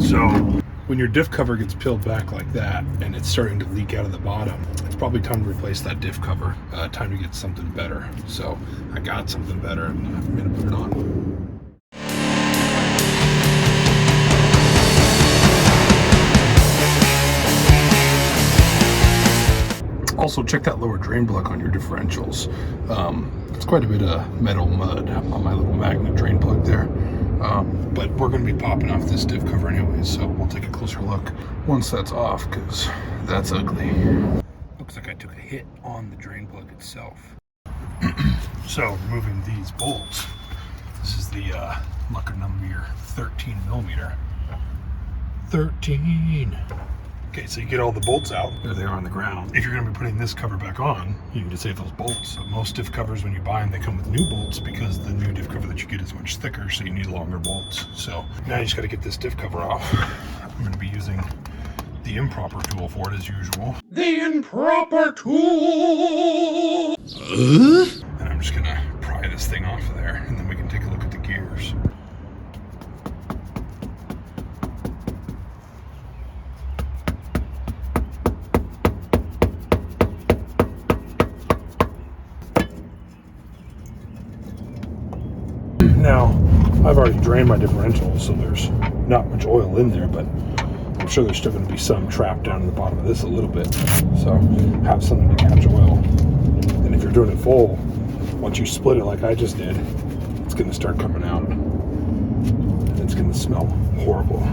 So when your diff cover gets peeled back like that and it's starting to leak out of the bottom, it's probably time to replace that diff cover. Time to get something better. So I got something better and I'm gonna put it on. Also, check that lower drain plug on your differentials. It's quite a bit of metal mud on my little magnet drain plug there. But we're going to be popping off this diff cover anyways, so we'll take a closer look once that's off, because that's ugly. Looks like I took a hit on the drain plug itself. So, removing these bolts. This is the Lucker number 13 millimeter. 13! Okay, so you get all the bolts out. There they are on the ground. If you're going to be putting this cover back on, you need to save those bolts. So most diff covers, when you buy them, they come with new bolts because the new diff cover that you get is much thicker, so you need longer bolts. So now you just got to get this diff cover off. I'm going to be using the improper tool for it as usual. The improper tool! And I'm just going to pry this thing off of there, and then we can take a look at the gears. Now, I've already drained my differential, so there's not much oil in there, but I'm sure there's still going to be some trapped down in the bottom of this a little bit. So have something to catch oil. And if you're doing it full, once you split it like I just did, it's going to start coming out. And it's going to smell horrible.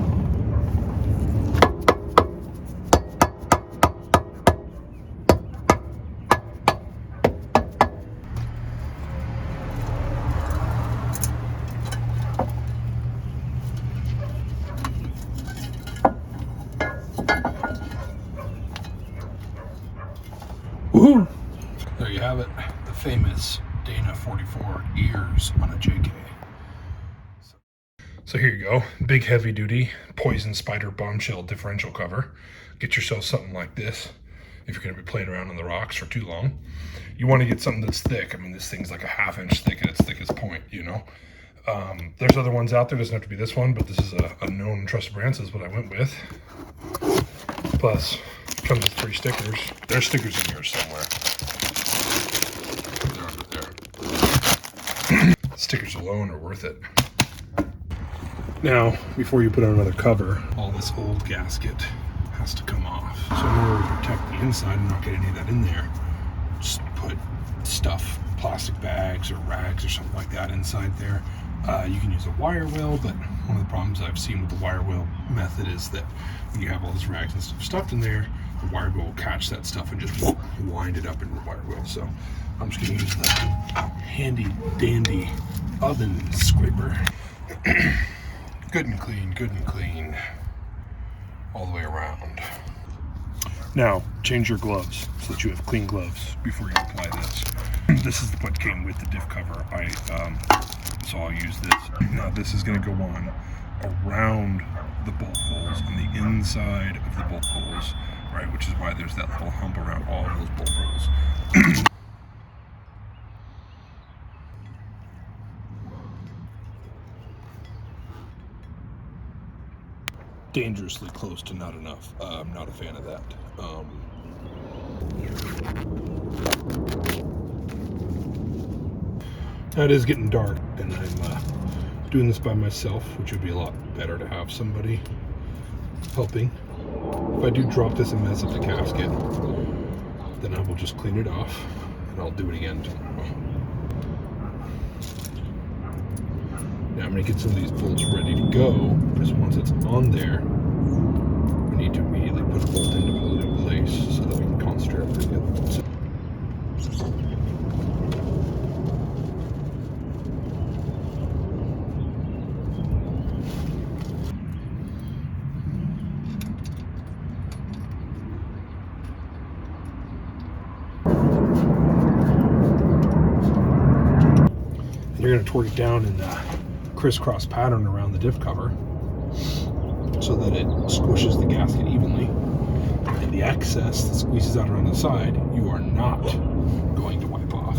Woohoo! There you have it, the famous Dana 44 ears on a JK. So here you go, big heavy duty Poison Spyder bombshell differential cover. Get yourself something like this if you're going to be playing around on the rocks for too long. You want to get something that's thick. I mean, this thing's like a ½ inch thick at its thickest point, you know. There's other ones out there, doesn't have to be this one, but this is a known and trusted brand, so this is what I went with. Plus, comes with 3 stickers. There's stickers in here somewhere. They're under there. Stickers alone are worth it. Now, before you put on another cover, all this old gasket has to come off. So in order to protect the inside and not get any of that in there, just put stuff, plastic bags or rags or something like that inside there. You can use a wire well, but one of the problems I've seen with the wire well method is that when you have all these rags and stuff stuffed in there, the wire well will catch that stuff and just wind it up into the wire well. So I'm just going to use the handy dandy oven scraper. Good and clean, good and clean, all the way around. Now, change your gloves so that you have clean gloves before you apply this. This is what came with the diff cover. So I'll use this. Now this is going to go on around the bolt holes on the inside of the bolt holes, right? Which is why there's that little hump around all of those bolt holes. Dangerously close to not enough. I'm not a fan of that. Now it is getting dark, and I'm doing this by myself, which would be a lot better to have somebody helping. If I do drop this and mess up the gasket, then I will just clean it off, and I'll do it again tomorrow. Now I'm going to get some of these bolts ready to go, because once it's on there, we need to immediately put a bolt in to hold it in place so that we can concentrate on putting the other bolts in. You're going to torque it down in the crisscross pattern around the diff cover so that it squishes the gasket evenly, and the excess that squeezes out around the side you are not going to wipe off.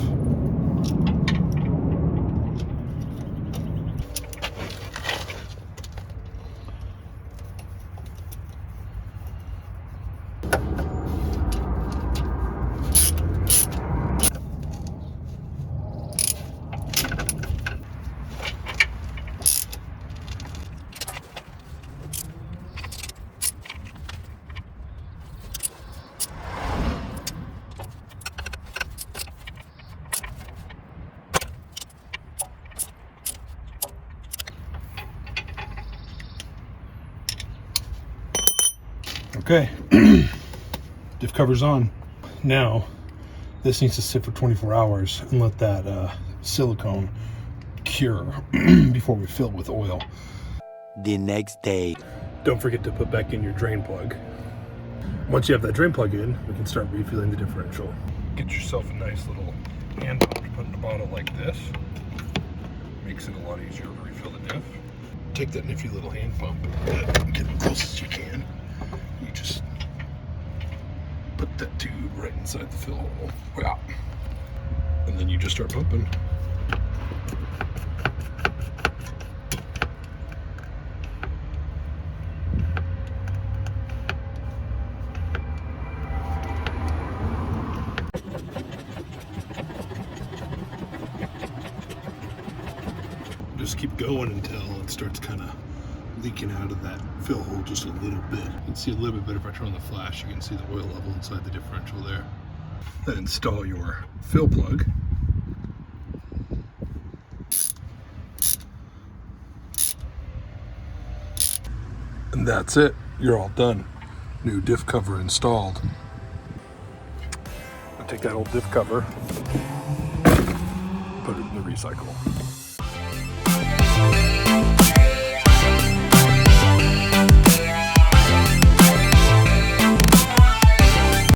Okay, diff cover's on. Now, this needs to sit for 24 hours and let that silicone cure before we fill it with oil. The next day. Don't forget to put back in your drain plug. Once you have that drain plug in, we can start refilling the differential. Get yourself a nice little hand pump to put in a bottle like this. Makes it a lot easier to refill the diff. Take that nifty little hand pump, get as close as you can. You just put that tube right inside the fill hole. Wow. And then you just start pumping. Just keep going until it starts kind of leaking out of that fill hole just a little bit. You can see a little bit better if I turn on the flash. You can see the oil level inside the differential there. Then install your fill plug. And that's it. You're all done. New diff cover installed. I'll take that old diff cover, put it in the recycle.